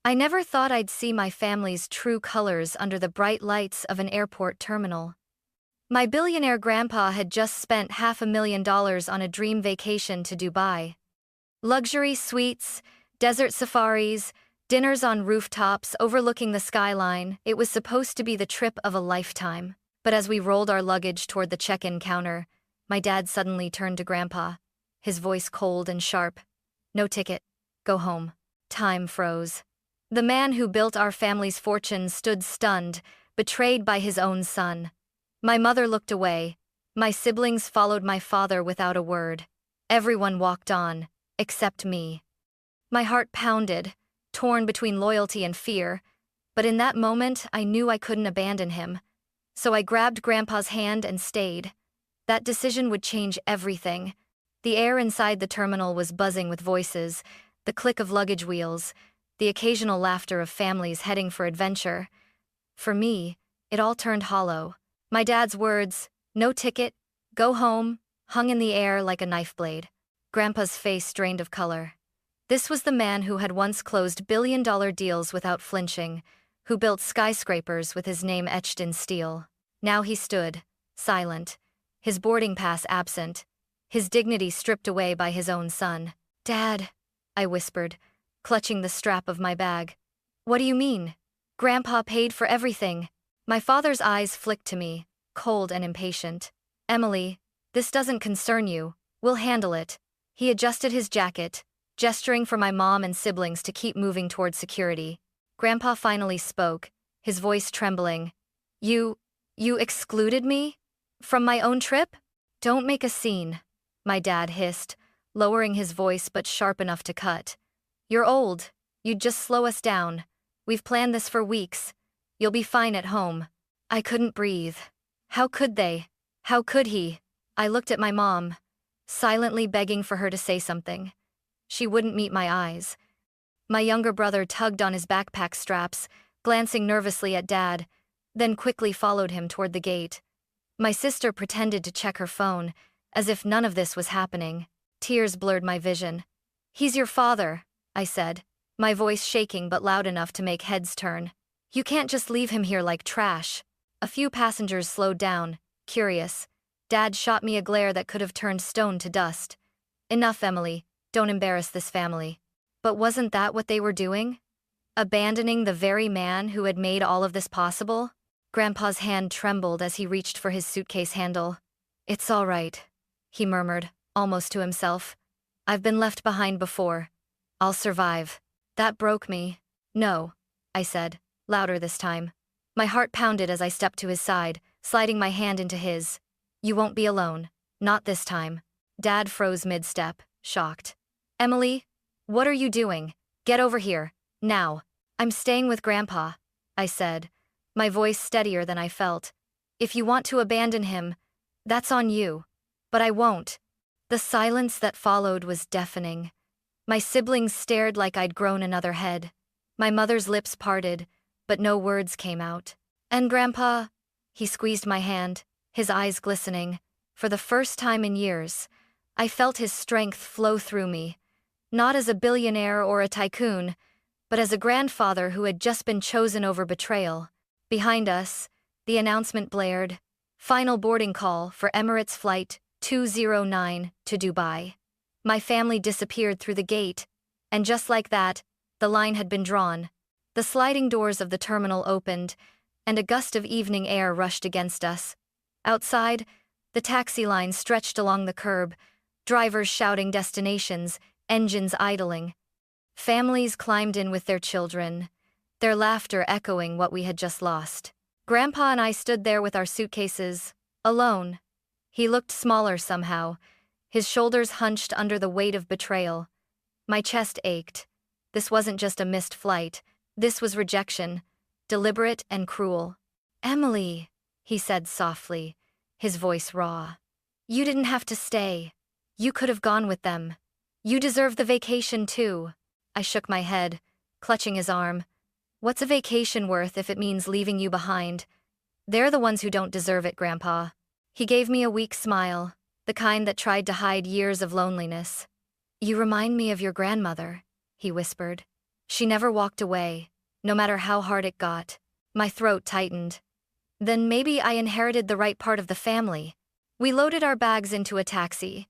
I never thought I'd see my family's true colors under the bright lights of an airport terminal. My billionaire grandpa had just spent $500,000 on a dream vacation to Dubai. Luxury suites, desert safaris, dinners on rooftops overlooking the skyline. It was supposed to be the trip of a lifetime. But as we rolled our luggage toward the check-in counter, my dad suddenly turned to Grandpa, his voice cold and sharp. "No ticket. Go home." Time froze. The man who built our family's fortune stood stunned, betrayed by his own son. My mother looked away. My siblings followed my father without a word. Everyone walked on, except me. My heart pounded, torn between loyalty and fear, but in that moment I knew I couldn't abandon him. So I grabbed Grandpa's hand and stayed. That decision would change everything. The air inside the terminal was buzzing with voices, the click of luggage wheels, the occasional laughter of families heading for adventure. For me, it all turned hollow. My dad's words, "No ticket, go home," hung in the air like a knife blade. Grandpa's face drained of color. This was the man who had once closed billion-dollar deals without flinching, who built skyscrapers with his name etched in steel. Now he stood, silent, his boarding pass absent, his dignity stripped away by his own son. "Dad," I whispered, clutching the strap of my bag. "What do you mean? Grandpa paid for everything." My father's eyes flicked to me, cold and impatient. "Emily, this doesn't concern you. We'll handle it." He adjusted his jacket, gesturing for my mom and siblings to keep moving toward security. Grandpa finally spoke, his voice trembling. You excluded me? From my own trip? Don't make a scene," my dad hissed, lowering his voice but sharp enough to cut. "You're old. You'd just slow us down. We've planned this for weeks. You'll be fine at home." I couldn't breathe. How could they? How could he? I looked at my mom, silently begging for her to say something. She wouldn't meet my eyes. My younger brother tugged on his backpack straps, glancing nervously at Dad, then quickly followed him toward the gate. My sister pretended to check her phone, as if none of this was happening. Tears blurred my vision. "He's your father," I said, my voice shaking but loud enough to make heads turn. "You can't just leave him here like trash." A few passengers slowed down, curious. Dad shot me a glare that could have turned stone to dust. "Enough, Emily. Don't embarrass this family." But wasn't that what they were doing? Abandoning the very man who had made all of this possible? Grandpa's hand trembled as he reached for his suitcase handle. "It's all right," he murmured, almost to himself. "I've been left behind before. I'll survive." That broke me. "No," I said, louder this time. My heart pounded as I stepped to his side, sliding my hand into his. "You won't be alone. Not this time." Dad froze mid-step, shocked. "Emily, what are you doing? Get over here, now." "I'm staying with Grandpa," I said, my voice steadier than I felt. "If you want to abandon him, that's on you. But I won't." The silence that followed was deafening. My siblings stared like I'd grown another head. My mother's lips parted, but no words came out. "And Grandpa?" He squeezed my hand, his eyes glistening. For the first time in years, I felt his strength flow through me. Not as a billionaire or a tycoon, but as a grandfather who had just been chosen over betrayal. Behind us, the announcement blared. Final boarding call for Emirates Flight 209 to Dubai. My family disappeared through the gate, and just like that, the line had been drawn. The sliding doors of the terminal opened, and a gust of evening air rushed against us. Outside, the taxi line stretched along the curb, drivers shouting destinations, engines idling. Families climbed in with their children, their laughter echoing what we had just lost. Grandpa and I stood there with our suitcases, alone. He looked smaller somehow, his shoulders hunched under the weight of betrayal. My chest ached. This wasn't just a missed flight. This was rejection, deliberate and cruel. "Emily," he said softly, his voice raw. "You didn't have to stay. You could have gone with them. You deserve the vacation too." I shook my head, clutching his arm. "What's a vacation worth if it means leaving you behind? They're the ones who don't deserve it, Grandpa." He gave me a weak smile, the kind that tried to hide years of loneliness. "You remind me of your grandmother," he whispered. She never walked away, no matter how hard it got. My throat tightened. Then maybe I inherited the right part of the family. We loaded our bags into a taxi.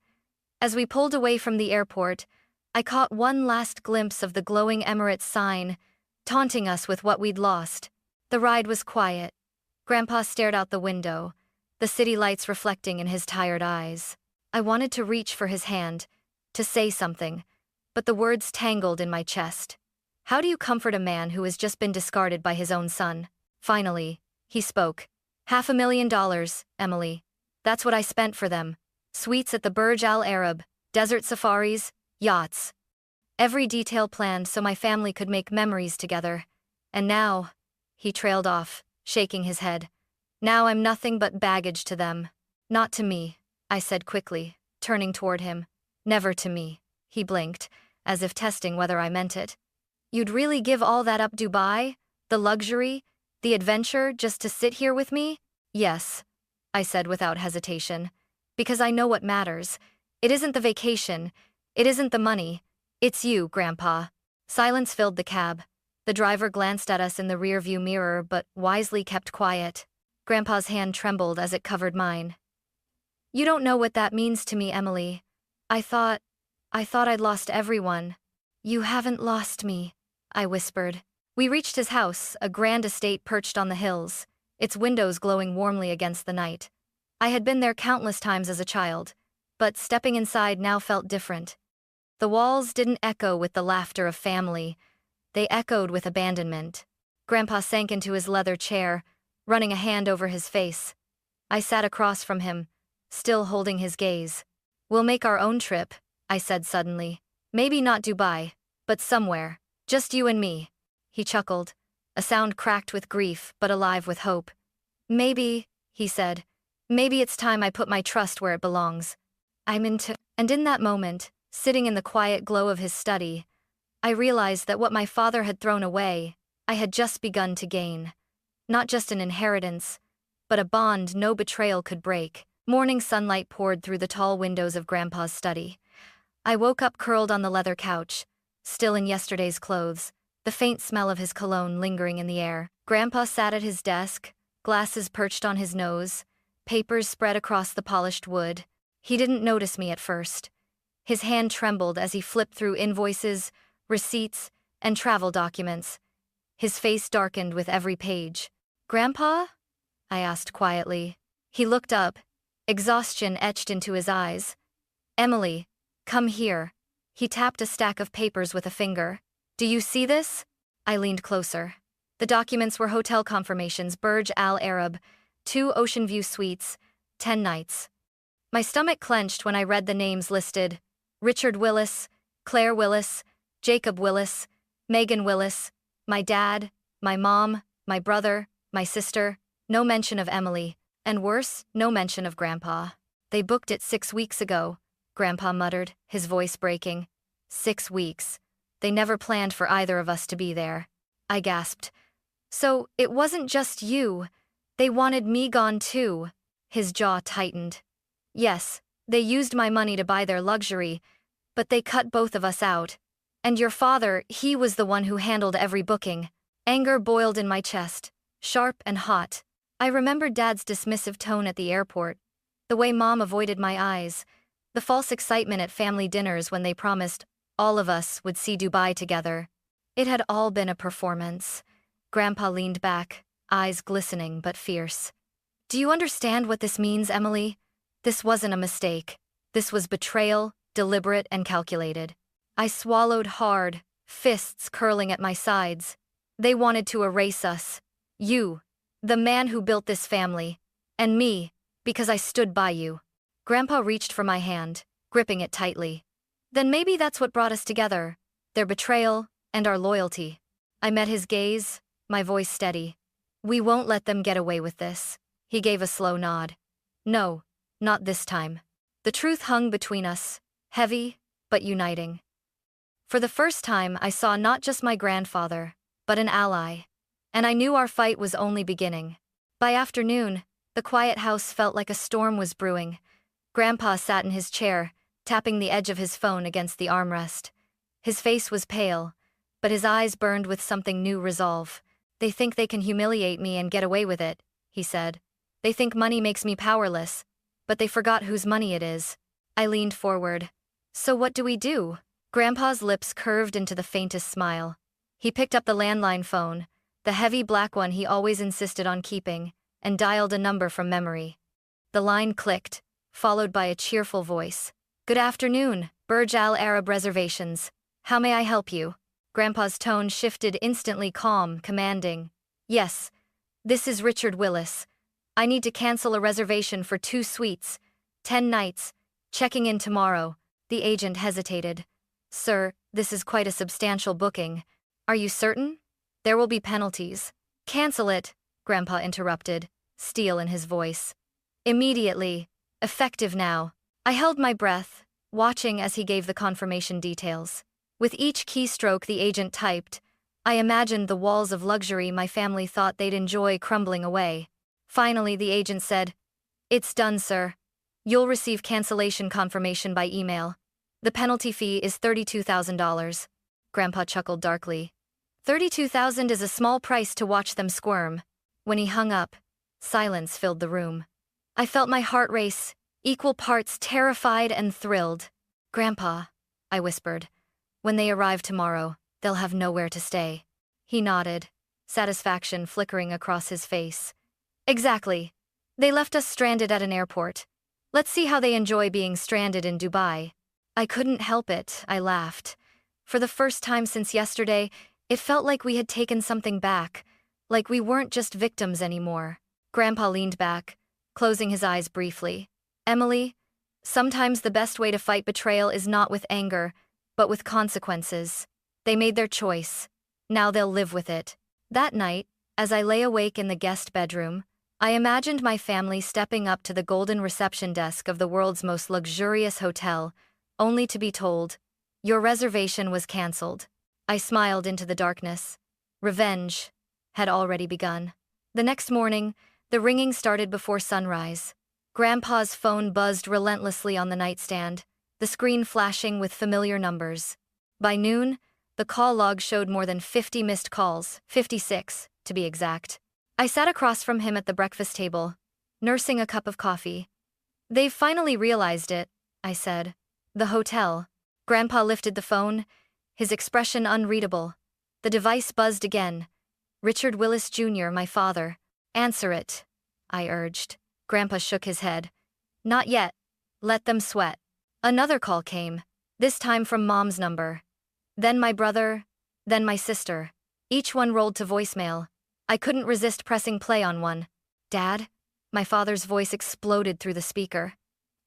As we pulled away from the airport, I caught one last glimpse of the glowing Emirates sign, taunting us with what we'd lost. The ride was quiet. Grandpa stared out the window, the city lights reflecting in his tired eyes. I wanted to reach for his hand, to say something, but the words tangled in my chest. How do you comfort a man who has just been discarded by his own son? Finally, he spoke. $500,000, Emily. That's what I spent for them. Suites at the Burj Al Arab, desert safaris, yachts. Every detail planned so my family could make memories together. And now, he trailed off, shaking his head. Now I'm nothing but baggage to them. Not to me, I said quickly, turning toward him. Never to me. He blinked, as if testing whether I meant it. You'd really give all that up, Dubai? The luxury? The adventure, just to sit here with me? Yes, I said without hesitation. Because I know what matters. It isn't the vacation. It isn't the money. It's you, Grandpa. Silence filled the cab. The driver glanced at us in the rearview mirror but wisely kept quiet. Grandpa's hand trembled as it covered mine. You don't know what that means to me, Emily. I thought I'd lost everyone. You haven't lost me, I whispered. We reached his house, a grand estate perched on the hills, its windows glowing warmly against the night. I had been there countless times as a child, but stepping inside now felt different. The walls didn't echo with the laughter of family. They echoed with abandonment. Grandpa sank into his leather chair, running a hand over his face. I sat across from him, still holding his gaze. We'll make our own trip, I said suddenly. Maybe not Dubai, but somewhere. Just you and me. He chuckled, a sound cracked with grief but alive with hope. Maybe, he said, maybe it's time I put my trust where it belongs. And in that moment, sitting in the quiet glow of his study, I realized that what my father had thrown away, I had just begun to gain. Not just an inheritance, but a bond no betrayal could break. Morning sunlight poured through the tall windows of Grandpa's study. I woke up curled on the leather couch, still in yesterday's clothes, the faint smell of his cologne lingering in the air. Grandpa sat at his desk, glasses perched on his nose, papers spread across the polished wood. He didn't notice me at first. His hand trembled as he flipped through invoices, receipts, and travel documents. His face darkened with every page. Grandpa? I asked quietly. He looked up, exhaustion etched into his eyes. Emily, come here. He tapped a stack of papers with a finger. Do you see this? I leaned closer. The documents were hotel confirmations, Burj Al Arab, 2 ocean view suites, 10 nights. My stomach clenched when I read the names listed. Richard Willis, Claire Willis, Jacob Willis, Megan Willis, my dad, my mom, my brother, my sister, no mention of Emily, and worse, no mention of Grandpa. They booked it 6 weeks ago, Grandpa muttered, his voice breaking. 6 weeks. They never planned for either of us to be there. I gasped. So, it wasn't just you. They wanted me gone too. His jaw tightened. Yes, they used my money to buy their luxury, but they cut both of us out. And your father, he was the one who handled every booking. Anger boiled in my chest, sharp and hot. I remembered Dad's dismissive tone at the airport, the way Mom avoided my eyes, the false excitement at family dinners when they promised all of us would see Dubai together. It had all been a performance. Grandpa leaned back, eyes glistening but fierce. Do you understand what this means, Emily? This wasn't a mistake. This was betrayal, deliberate and calculated. I swallowed hard, fists curling at my sides. They wanted to erase us. You, the man who built this family, and me, because I stood by you. Grandpa reached for my hand, gripping it tightly. Then maybe that's what brought us together, their betrayal and our loyalty. I met his gaze, my voice steady. We won't let them get away with this. He gave a slow nod. No, not this time. The truth hung between us, heavy, but uniting. For the first time, I saw not just my grandfather, but an ally. And I knew our fight was only beginning. By afternoon, the quiet house felt like a storm was brewing. Grandpa sat in his chair, tapping the edge of his phone against the armrest. His face was pale, but his eyes burned with something new resolve. "They think they can humiliate me and get away with it," he said. "They think money makes me powerless, but they forgot whose money it is." I leaned forward. "So what do we do?" Grandpa's lips curved into the faintest smile. He picked up the landline phone, the heavy black one he always insisted on keeping, and dialed a number from memory. The line clicked, followed by a cheerful voice. "Good afternoon, Burj Al Arab Reservations. How may I help you?" Grandpa's tone shifted instantly calm, commanding. "Yes, this is Richard Willis. I need to cancel a reservation for 2 suites, 10 nights, checking in tomorrow." The agent hesitated. "Sir, this is quite a substantial booking. Are you certain? There will be penalties." "Cancel it," Grandpa interrupted, steel in his voice. "Immediately. Effective now." I held my breath, watching as he gave the confirmation details. With each keystroke the agent typed, I imagined the walls of luxury my family thought they'd enjoy crumbling away. Finally, the agent said, "It's done, sir. You'll receive cancellation confirmation by email. The penalty fee is $32,000. Grandpa chuckled darkly. $32,000 is a small price to watch them squirm. When he hung up, silence filled the room. I felt my heart race, equal parts terrified and thrilled. "Grandpa," I whispered, "when they arrive tomorrow, they'll have nowhere to stay." He nodded, satisfaction flickering across his face. "Exactly. They left us stranded at an airport. Let's see how they enjoy being stranded in Dubai." I couldn't help it, I laughed. For the first time since yesterday, it felt like we had taken something back, like we weren't just victims anymore. Grandpa leaned back, closing his eyes briefly. "Emily, sometimes the best way to fight betrayal is not with anger, but with consequences. They made their choice. Now they'll live with it." That night, as I lay awake in the guest bedroom, I imagined my family stepping up to the golden reception desk of the world's most luxurious hotel, only to be told, "Your reservation was canceled." I smiled into the darkness. Revenge had already begun. The next morning, the ringing started before sunrise. Grandpa's phone buzzed relentlessly on the nightstand, the screen flashing with familiar numbers. By noon, the call log showed more than 50 missed calls, 56, to be exact. I sat across from him at the breakfast table, nursing a cup of coffee. "They've finally realized it," I said. "The hotel." Grandpa lifted the phone, his expression unreadable. The device buzzed again. "Richard Willis Jr., my father." "Answer it," I urged. Grandpa shook his head. "Not yet. Let them sweat." Another call came, this time from Mom's number. Then my brother, then my sister. Each one rolled to voicemail. I couldn't resist pressing play on one. "Dad?" My father's voice exploded through the speaker.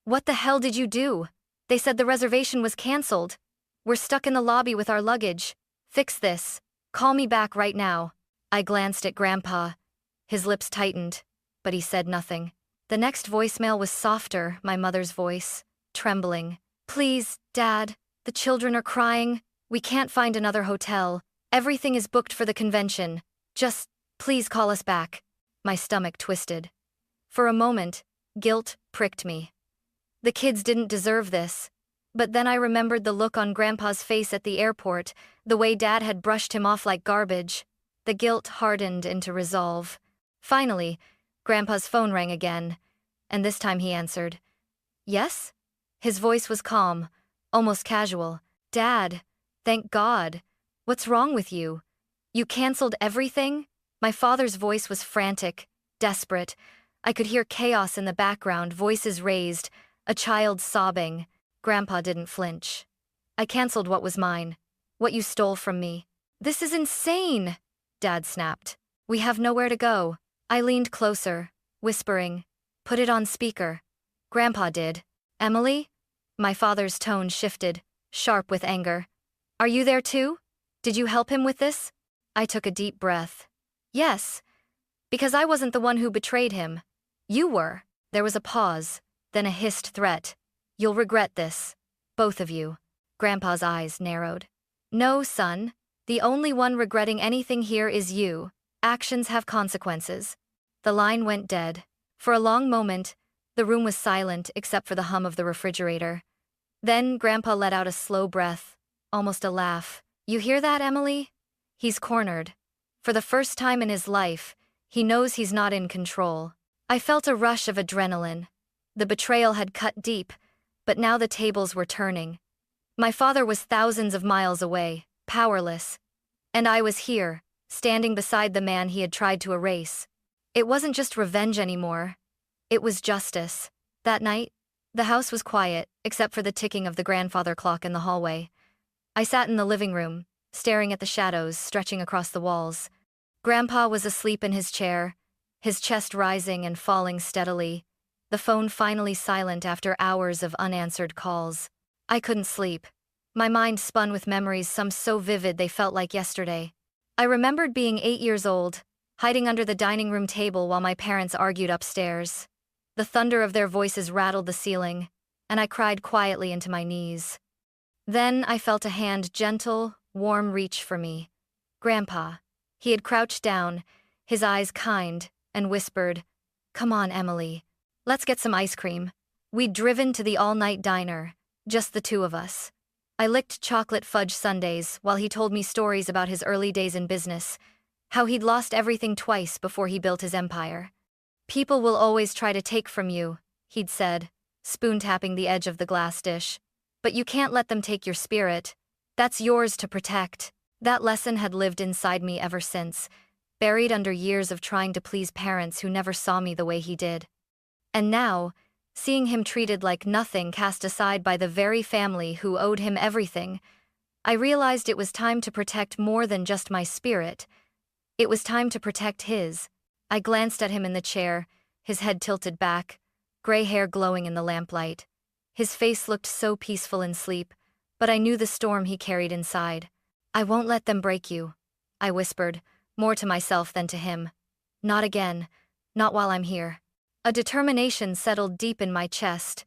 "What the hell did you do? They said the reservation was canceled. We're stuck in the lobby with our luggage. Fix this. Call me back right now." I glanced at Grandpa. His lips tightened, but he said nothing. The next voicemail was softer, my mother's voice, trembling. "Please, Dad, the children are crying. We can't find another hotel. Everything is booked for the convention. Just, please call us back." My stomach twisted. For a moment, guilt pricked me. The kids didn't deserve this. But then I remembered the look on Grandpa's face at the airport, the way Dad had brushed him off like garbage. The guilt hardened into resolve. Finally, Grandpa's phone rang again, and this time he answered. "Yes?" His voice was calm, almost casual. "Dad, thank God. What's wrong with you? You canceled everything?" My father's voice was frantic, desperate. I could hear chaos in the background, voices raised, a child sobbing. Grandpa didn't flinch. "I canceled what was mine, what you stole from me." "This is insane," Dad snapped. "We have nowhere to go." I leaned closer, whispering, "Put it on speaker." Grandpa did. "Emily?" My father's tone shifted, sharp with anger. "Are you there too? Did you help him with this?" I took a deep breath. "Yes, because I wasn't the one who betrayed him. You were." There was a pause, then a hissed threat. "You'll regret this. Both of you." Grandpa's eyes narrowed. "No, son. The only one regretting anything here is you. Actions have consequences." The line went dead. For a long moment, the room was silent except for the hum of the refrigerator. Then Grandpa let out a slow breath, almost a laugh. You hear that, Emily? He's cornered. For the first time in his life, he knows he's not in control. I felt a rush of adrenaline. The betrayal had cut deep, but now the tables were turning. My father was thousands of miles away, powerless. And I was here, standing beside the man he had tried to erase. It wasn't just revenge anymore. It was justice. That night, the house was quiet, except for the ticking of the grandfather clock in the hallway. I sat in the living room, staring at the shadows stretching across the walls. Grandpa was asleep in his chair, his chest rising and falling steadily, the phone finally silent after hours of unanswered calls. I couldn't sleep. My mind spun with memories, some so vivid they felt like yesterday. I remembered being 8 years old, hiding under the dining room table while my parents argued upstairs. The thunder of their voices rattled the ceiling, and I cried quietly into my knees. Then I felt a hand gentle, warm reach for me. Grandpa. He had crouched down, his eyes kind, and whispered, "Come on, Emily. Let's get some ice cream." We'd driven to the all-night diner, just the two of us. I licked chocolate fudge sundaes while he told me stories about his early days in business, how he'd lost everything twice before he built his empire. "People will always try to take from you," he'd said, spoon-tapping the edge of the glass dish. "But you can't let them take your spirit. That's yours to protect." That lesson had lived inside me ever since, buried under years of trying to please parents who never saw me the way he did. And now, seeing him treated like nothing, cast aside by the very family who owed him everything, I realized it was time to protect more than just my spirit. It was time to protect his. I glanced at him in the chair, his head tilted back, gray hair glowing in the lamplight. His face looked so peaceful in sleep, but I knew the storm he carried inside. "I won't let them break you," I whispered, more to myself than to him. "Not again. Not while I'm here." A determination settled deep in my chest,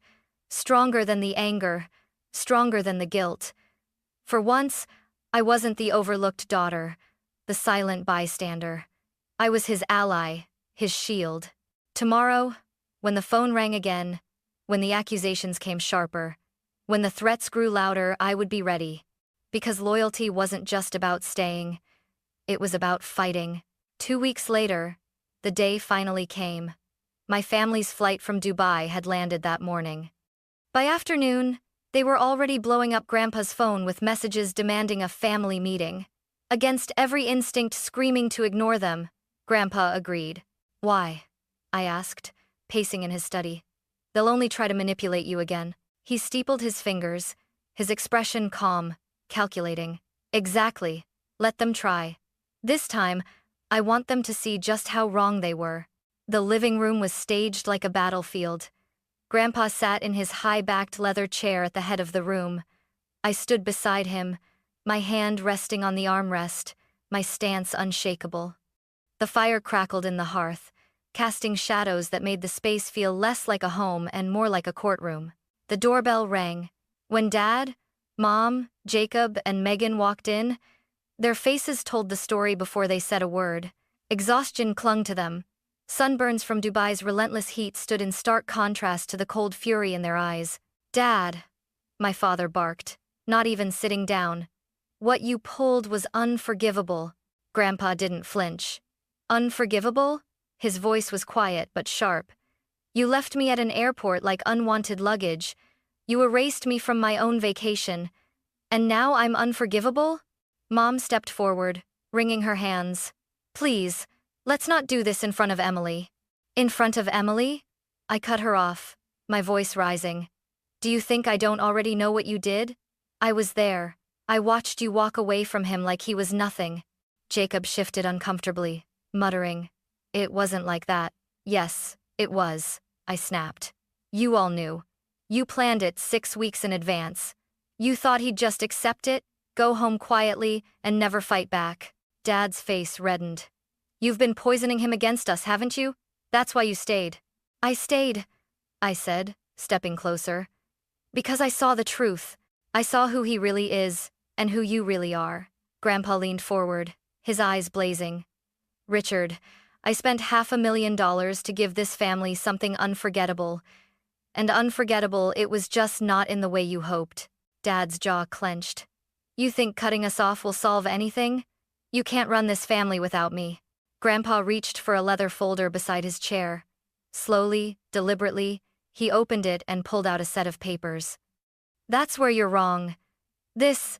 stronger than the anger, stronger than the guilt. For once, I wasn't the overlooked daughter, the silent bystander. I was his ally, his shield. Tomorrow, when the phone rang again, when the accusations came sharper, when the threats grew louder, I would be ready. Because loyalty wasn't just about staying, it was about fighting. 2 weeks later, the day finally came. My family's flight from Dubai had landed that morning. By afternoon, they were already blowing up Grandpa's phone with messages demanding a family meeting. Against every instinct screaming to ignore them, Grandpa agreed. "Why?" I asked, pacing in his study. "They'll only try to manipulate you again." He steepled his fingers, his expression calm, calculating. "Exactly. Let them try. This time, I want them to see just how wrong they were." The living room was staged like a battlefield. Grandpa sat in his high-backed leather chair at the head of the room. I stood beside him, my hand resting on the armrest, my stance unshakable. The fire crackled in the hearth, casting shadows that made the space feel less like a home and more like a courtroom. The doorbell rang. When Dad, Mom, Jacob, and Megan walked in, their faces told the story before they said a word. Exhaustion clung to them. Sunburns from Dubai's relentless heat stood in stark contrast to the cold fury in their eyes. "Dad," my father barked, not even sitting down. "What you pulled was unforgivable." Grandpa didn't flinch. "Unforgivable?" His voice was quiet but sharp. "You left me at an airport like unwanted luggage. You erased me from my own vacation. And now I'm unforgivable?" Mom stepped forward, wringing her hands. "Please, let's not do this in front of Emily." "In front of Emily?" I cut her off, my voice rising. "Do you think I don't already know what you did? I was there. I watched you walk away from him like he was nothing." Jacob shifted uncomfortably, muttering, "It wasn't like that." "Yes, it was," I snapped. "You all knew. You planned it 6 weeks in advance. You thought he'd just accept it, go home quietly, and never fight back." Dad's face reddened. "You've been poisoning him against us, haven't you? That's why you stayed." "I stayed," I said, stepping closer, "because I saw the truth. I saw who he really is, and who you really are." Grandpa leaned forward, his eyes blazing. "Richard, I spent $500,000 to give this family something unforgettable. And unforgettable, it was just not in the way you hoped." Dad's jaw clenched. You think cutting us off will solve anything? You can't run this family without me. Grandpa reached for a leather folder beside his chair. Slowly, deliberately, he opened it and pulled out a set of papers. That's where you're wrong. This,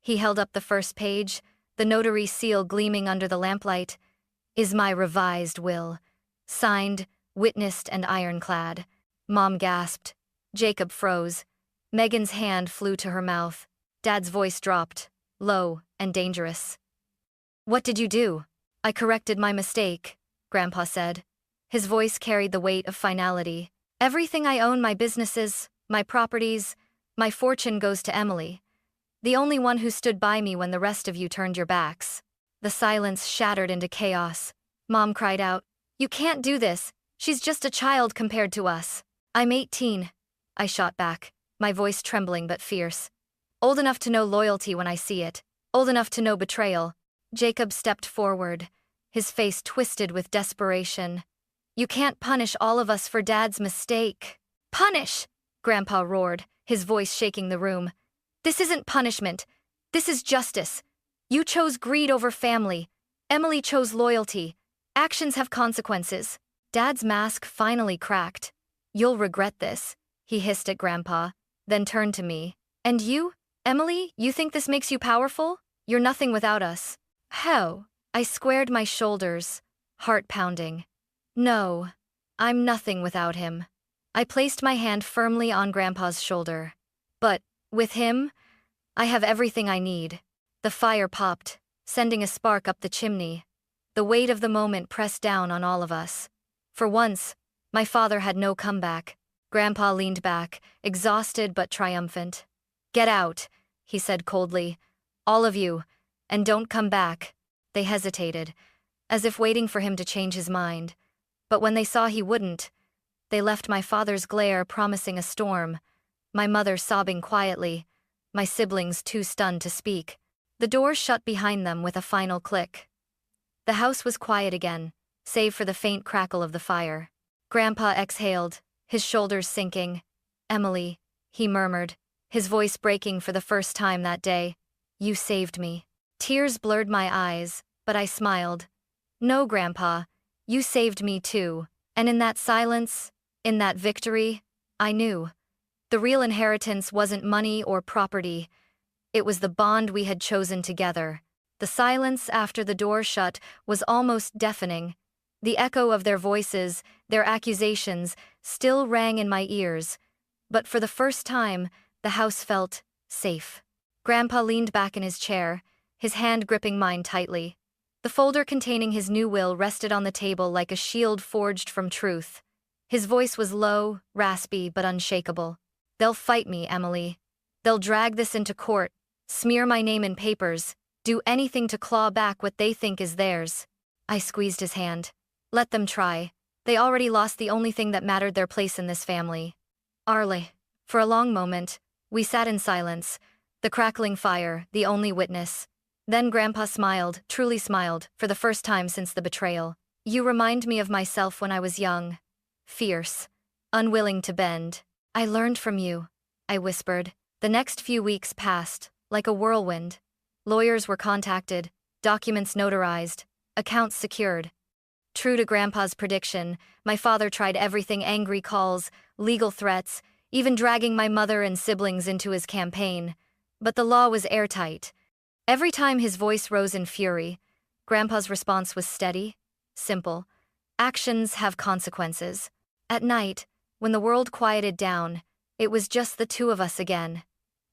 he held up the first page, the notary seal gleaming under the lamplight, is my revised will. Signed, witnessed, and ironclad. Mom gasped. Jacob froze. Megan's hand flew to her mouth. Dad's voice dropped, low and dangerous. What did you do? I corrected my mistake, Grandpa said. His voice carried the weight of finality. Everything I own, my businesses, my properties, my fortune goes to Emily. The only one who stood by me when the rest of you turned your backs. The silence shattered into chaos. Mom cried out, "You can't do this. She's just a child compared to us." "I'm 18, I shot back, my voice trembling but fierce. "Old enough to know loyalty when I see it. Old enough to know betrayal." Jacob stepped forward, his face twisted with desperation. "You can't punish all of us for Dad's mistake." "Punish!" Grandpa roared, his voice shaking the room. "This isn't punishment. This is justice. You chose greed over family. Emily chose loyalty. Actions have consequences." Dad's mask finally cracked. "You'll regret this," he hissed at Grandpa, then turned to me. "And you, Emily, you think this makes you powerful? You're nothing without us." "How?" I squared my shoulders, heart pounding. "No, I'm nothing without him." I placed my hand firmly on Grandpa's shoulder. "But, with him, I have everything I need." The fire popped, sending a spark up the chimney. The weight of the moment pressed down on all of us. For once, my father had no comeback. Grandpa leaned back, exhausted but triumphant. "Get out," he said coldly. "All of you, and don't come back." They hesitated, as if waiting for him to change his mind. But when they saw he wouldn't, they left my father's glare promising a storm, my mother sobbing quietly, my siblings too stunned to speak. The door shut behind them with a final click. The house was quiet again, save for the faint crackle of the fire. Grandpa exhaled, his shoulders sinking. "Emily," he murmured, his voice breaking for the first time that day. "You saved me." Tears blurred my eyes, but I smiled. "No, Grandpa, you saved me too." And in that silence, in that victory, I knew. The real inheritance wasn't money or property. It was the bond we had chosen together. The silence after the door shut was almost deafening. The echo of their voices, their accusations, still rang in my ears. But for the first time, the house felt safe. Grandpa leaned back in his chair, his hand gripping mine tightly. The folder containing his new will rested on the table like a shield forged from truth. His voice was low, raspy, but unshakable. "They'll fight me, Emily. They'll drag this into court, smear my name in papers, do anything to claw back what they think is theirs." I squeezed his hand. "Let them try. They already lost the only thing that mattered, their place in this family." Arle. For a long moment, we sat in silence, the crackling fire, the only witness. Then Grandpa smiled, truly smiled, for the first time since the betrayal. "You remind me of myself when I was young. Fierce. Unwilling to bend. I learned from you," I whispered. The next few weeks passed, like a whirlwind. Lawyers were contacted, documents notarized, accounts secured. True to Grandpa's prediction, my father tried everything: angry calls, legal threats, even dragging my mother and siblings into his campaign. But the law was airtight. Every time his voice rose in fury, Grandpa's response was steady, simple. Actions have consequences. At night, when the world quieted down, it was just the two of us again.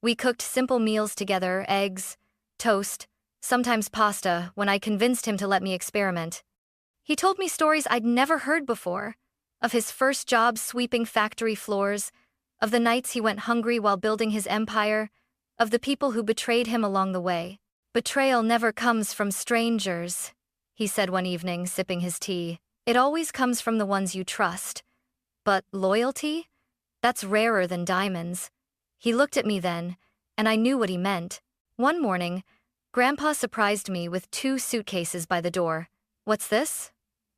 We cooked simple meals together: eggs, toast, sometimes pasta, when I convinced him to let me experiment. He told me stories I'd never heard before, of his first job sweeping factory floors, of the nights he went hungry while building his empire, of the people who betrayed him along the way. "Betrayal never comes from strangers," he said one evening, sipping his tea. "It always comes from the ones you trust. But loyalty? That's rarer than diamonds." He looked at me then, and I knew what he meant. One morning, Grandpa surprised me with 2 suitcases by the door. "What's this?"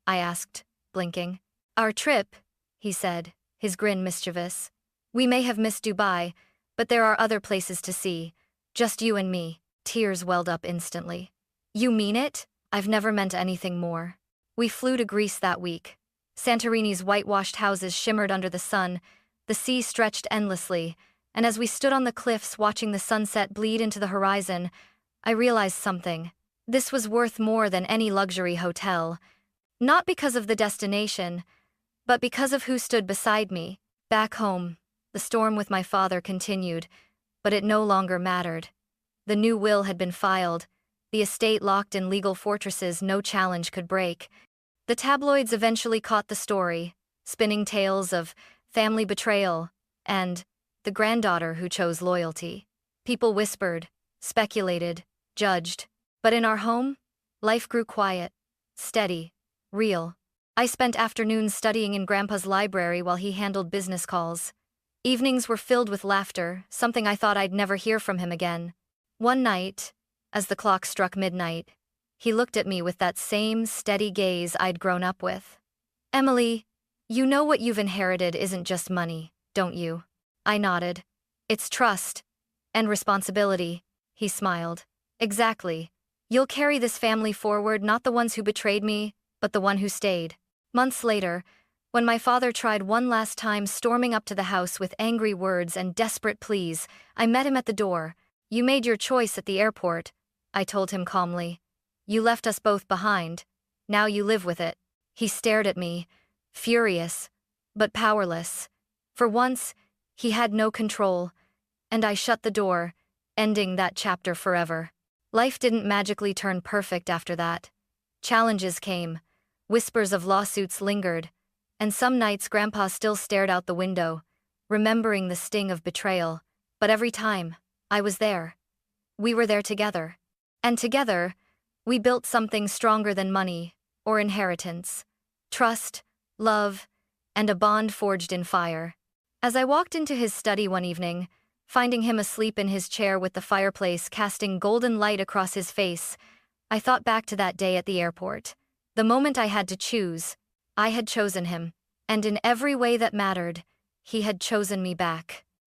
I asked, blinking. "Our trip," he said, his grin mischievous. "We may have missed Dubai, but there are other places to see. Just you and me." Tears welled up instantly. You mean it? I've never meant anything more. We flew to Greece that week. Santorini's whitewashed houses shimmered under the sun, the sea stretched endlessly, and as we stood on the cliffs watching the sunset bleed into the horizon, I realized something. This was worth more than any luxury hotel. Not because of the destination, but because of who stood beside me. Back home, the storm with my father continued, but it no longer mattered. The new will had been filed, the estate locked in legal fortresses no challenge could break. The tabloids eventually caught the story, spinning tales of family betrayal and the granddaughter who chose loyalty. People whispered, speculated, judged. But in our home, life grew quiet, steady, real. I spent afternoons studying in Grandpa's library while he handled business calls. Evenings were filled with laughter, something I thought I'd never hear from him again. One night, as the clock struck midnight, he looked at me with that same steady gaze I'd grown up with. Emily, you know what you've inherited isn't just money, don't you? I nodded. It's trust. And responsibility, he smiled. Exactly. You'll carry this family forward, not the ones who betrayed me, but the one who stayed. Months later, when my father tried one last time storming up to the house with angry words and desperate pleas, I met him at the door. You made your choice at the airport, I told him calmly. You left us both behind. Now you live with it. He stared at me, furious, but powerless. For once, he had no control, and I shut the door, ending that chapter forever. Life didn't magically turn perfect after that. Challenges came, whispers of lawsuits lingered, and some nights Grandpa still stared out the window, remembering the sting of betrayal. But every time, I was there. We were there together. And together, we built something stronger than money or inheritance. Trust, love, and a bond forged in fire. As I walked into his study one evening, finding him asleep in his chair with the fireplace casting golden light across his face, I thought back to that day at the airport. The moment I had to choose, I had chosen him, and in every way that mattered, he had chosen me back.